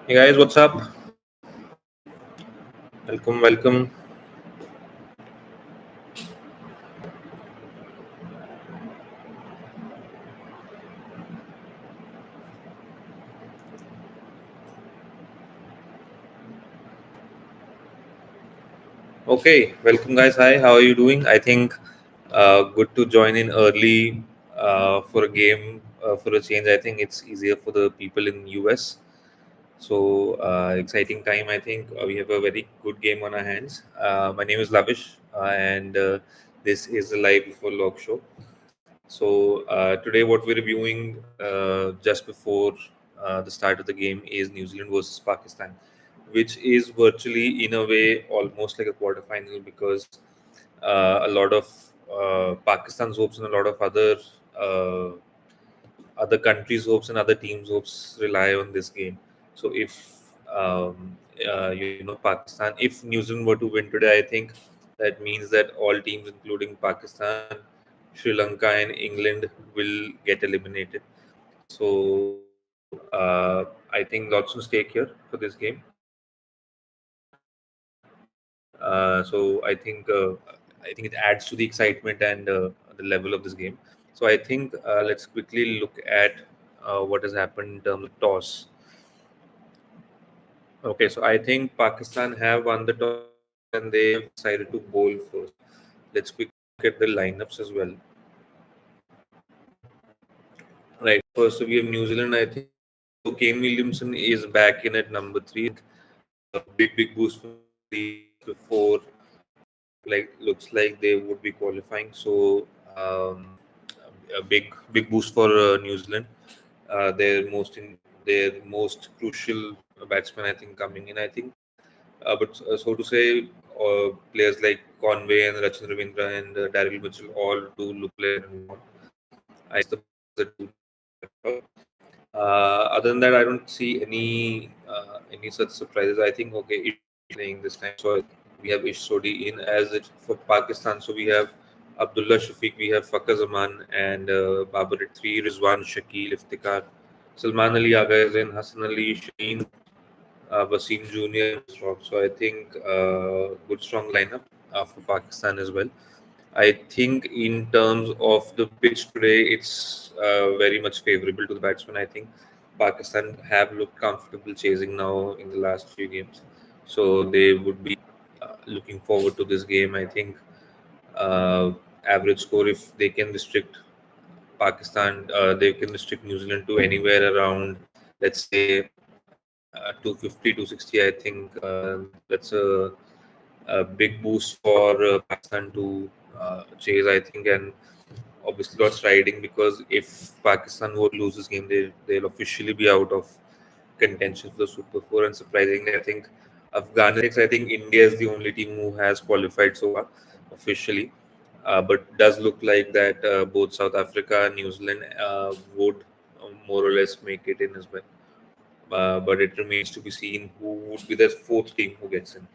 Hey guys, what's up? Welcome. Okay, welcome guys. Hi, how are you doing? I think good to join in early for a game for a change. I think it's easier for the people in US. So exciting time. I think we have a very good game on our hands. My name is Lavish, and this is the live before log show. So today, what we're reviewing just before the start of the game is New Zealand versus Pakistan, which is virtually, in a way, almost like a quarterfinal because a lot of Pakistan's hopes and a lot of uh, other countries' hopes and other teams' hopes rely on this game. So if Pakistan, if New Zealand were to win today, I think that means that all teams, including Pakistan, Sri Lanka, and England, will get eliminated. So I think lots of stake here for this game. So I think it adds to the excitement and the level of this game. So I think let's quickly look at what has happened in terms of toss. Okay, so I think Pakistan have won the toss and they have decided to bowl first. Let's quickly look at the lineups as well. Right, first we have New Zealand. I think so Kane Williamson is back in at number three. A big boost from the before, like looks like they would be qualifying. So a big boost for New Zealand. Their most crucial batsman, I think, coming in. I think, but so to say, players like Conway and Rachin Ravindra and Daryl Mitchell all do look like I the that do. Other than that, I don't see any such surprises. I think okay, Ish playing this time. So we have Ish Sodhi in as it for Pakistan. So we have Abdullah Shafiq, we have Fakhar Zaman and Babar at three, Rizwan, Shakil, Iftikhar, Salman Ali Agha is in, Hassan Ali, Shaheen, Wasim Junior. So I think good strong lineup for Pakistan as well. I think in terms of the pitch today, it's very much favorable to the batsman. I think Pakistan have looked comfortable chasing now in the last few games, so they would be looking forward to this game. I think uh, average score, if they can restrict Pakistan, they can restrict New Zealand to anywhere around, let's say, 250, 260. I think that's a big boost for Pakistan to chase, I think, and obviously lots riding because if Pakistan would lose this game, they'll officially be out of contention for the Super Four. And surprisingly, I think Afghanistan, I think India is the only team who has qualified so far officially. But does look like that both South Africa and New Zealand would more or less make it in as well. But it remains to be seen who would be the fourth team who gets in.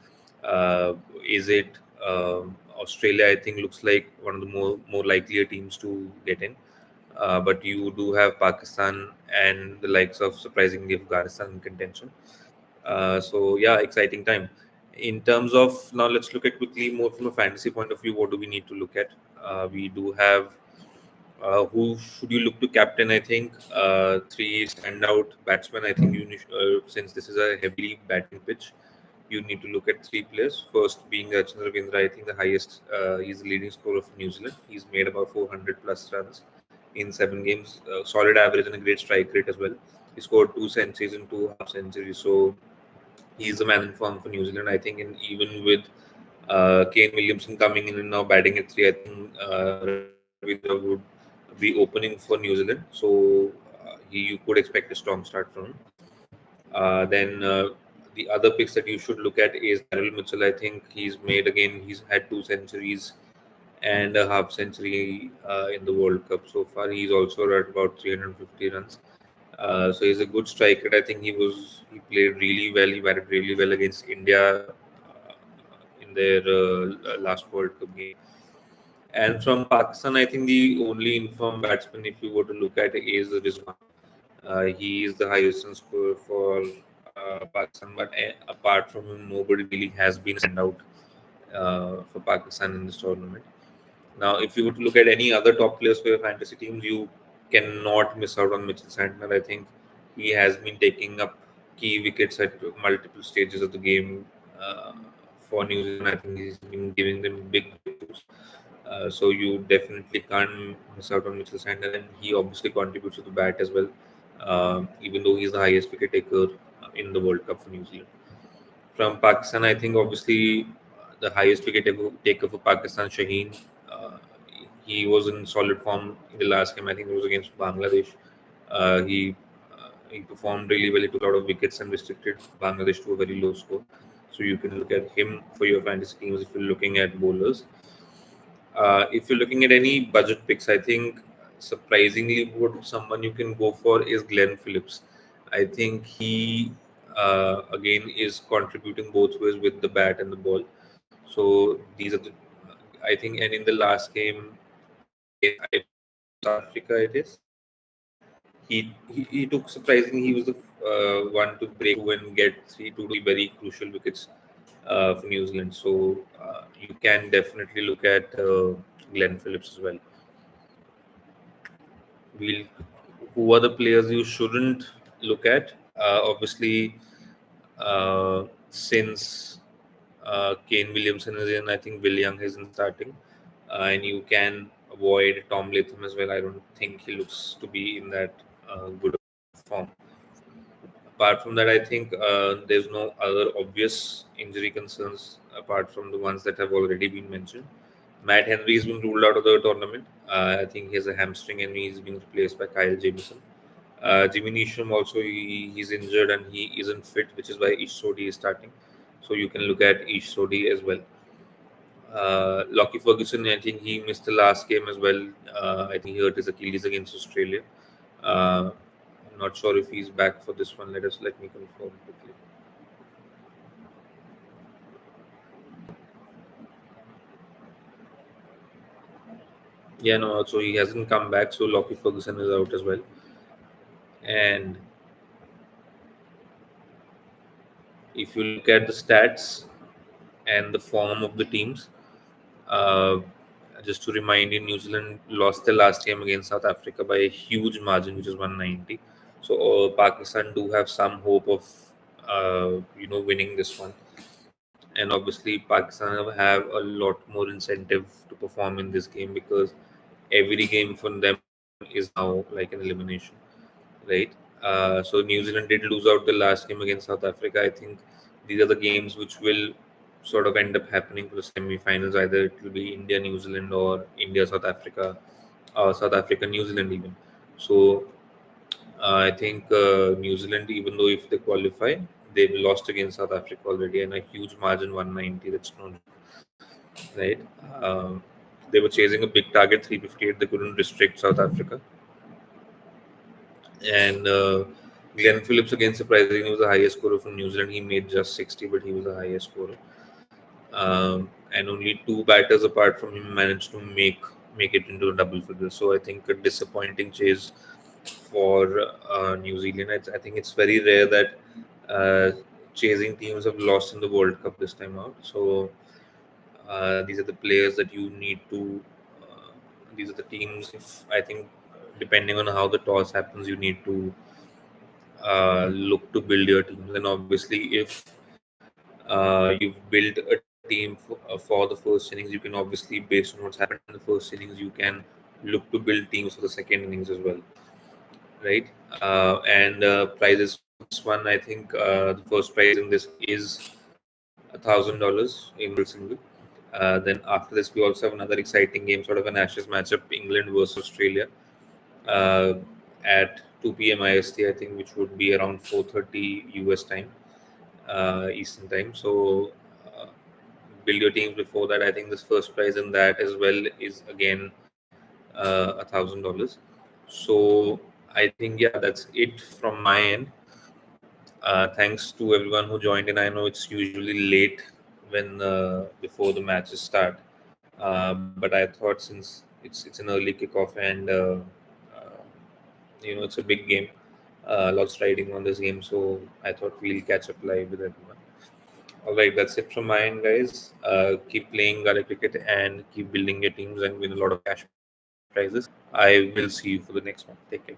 Is it Australia? I think looks like one of the more likelier teams to get in. But you do have Pakistan and the likes of surprisingly Afghanistan in contention. So yeah, exciting time. In terms of now, let's look at quickly more from a fantasy point of view. What do we need to look at? We do have who should you look to captain? I think three standout batsmen. I think since this is a heavily batting pitch, you need to look at three players. First being Rachin Ravindra. I think the highest, he's the leading scorer of New Zealand. He's made about 400 plus runs in 7 games. Solid average and a great strike rate as well. He scored two centuries and two half centuries. So he's the man in form for New Zealand. I think, and even with Kane Williamson coming in and now batting at three, I think Ravindra would be opening for New Zealand. So you could expect a strong start from him. Then the other picks that you should look at is Daryl Mitchell. I think he's had two centuries and a half century in the World Cup so far. He's also at about 350 runs. So he's a good striker. I think he played really well. He batted really well against India in their last World Cup game. And from Pakistan, I think the only informed batsman, if you were to look at, is Rizwan. He is the highest in score for Pakistan, but apart from him, nobody really has been a standout for Pakistan in this tournament. Now, if you would look at any other top players for your fantasy teams, you cannot miss out on Mitchell Santner. I think he has been taking up key wickets at multiple stages of the game for New Zealand. I think he's been giving them big breakthroughs. So you definitely can't miss out on Mitchell Santner, and he obviously contributes to the bat as well. Even though he's the highest wicket taker in the World Cup for New Zealand. From Pakistan, I think obviously the highest wicket taker for Pakistan, Shaheen. Uh, he was in solid form in the last game. I think it was against Bangladesh. He performed really well. He took a lot of wickets and restricted Bangladesh to a very low score. So you can look at him for your fantasy teams if you're looking at bowlers. If you're looking at any budget picks, I think surprisingly, what someone you can go for is Glenn Phillips. I think he again is contributing both ways with the bat and the ball. So these are the, I think, and in the last game against South Africa, it is he took surprisingly he was the one to break through and get three very crucial wickets for New Zealand. So you can definitely look at Glenn Phillips as well. We'll, who are the players you shouldn't look at? Obviously, since Kane Williamson is in, I think Will Young is in starting, and you can avoid Tom Latham as well. I don't think he looks to be in that good form. Apart from that, I think there's no other obvious injury concerns apart from the ones that have already been mentioned. Matt Henry has been ruled out of the tournament. I think he has a hamstring and he's been replaced by Kyle Jamieson. Jimmy Neesham also he's injured and he isn't fit, which is why Ish Sodhi is starting. So you can look at Ish Sodhi as well. Lockie Ferguson, I think he missed the last game as well. I think he hurt his Achilles against Australia. Uh, I'm not sure if he's back for this one. Let me confirm quickly. Yeah, no, so he hasn't come back. So Lockie Ferguson is out as well. And if you look at the stats and the form of the teams, uh, just to remind you, New Zealand lost their last game against South Africa by a huge margin, which is 190. So Pakistan do have some hope of winning this one. And obviously, Pakistan have a lot more incentive to perform in this game because every game for them is now like an elimination, right? So New Zealand did lose out the last game against South Africa. I think these are the games which will sort of end up happening for the semi-finals. Either it will be India, New Zealand, or India, South Africa, or South Africa, New Zealand even. So I think New Zealand, even though if they qualify, they've lost against South Africa already, and a huge margin, 190. That's not right. They were chasing a big target, 358. They couldn't restrict South Africa. And Glenn Phillips, again, surprisingly, was the highest scorer from New Zealand. He made just 60, but he was the highest scorer. And only two batters apart from him managed to make it into a double figure. So I think a disappointing chase for New Zealand. I think it's very rare that chasing teams have lost in the World Cup this time out. So these are the players that you need to. These are the teams. If I think, depending on how the toss happens, you need to look to build your teams. And obviously, if you've built a team for the first innings, you can obviously, based on what's happened in the first innings, you can look to build teams for the second innings as well, right? And prizes for this one, I think the first prize in this is $1,000 in single. Then after this, we also have another exciting game, sort of an Ashes matchup, England versus Australia, uh, at 2 p.m. IST, I think, which would be around 4:30 US time, Eastern time. So build your teams before that. I think this first prize in that as well is again $1,000. So I think, yeah, that's it from my end. Thanks to everyone who joined in. I know it's usually late when before the matches start, but I thought since it's an early kickoff and it's a big game, lots riding on this game. So I thought we'll catch up live with everyone. All right, that's it from my end, guys. Keep playing Gully Cricket and keep building your teams and win a lot of cash prizes. I will see you for the next one. Take care.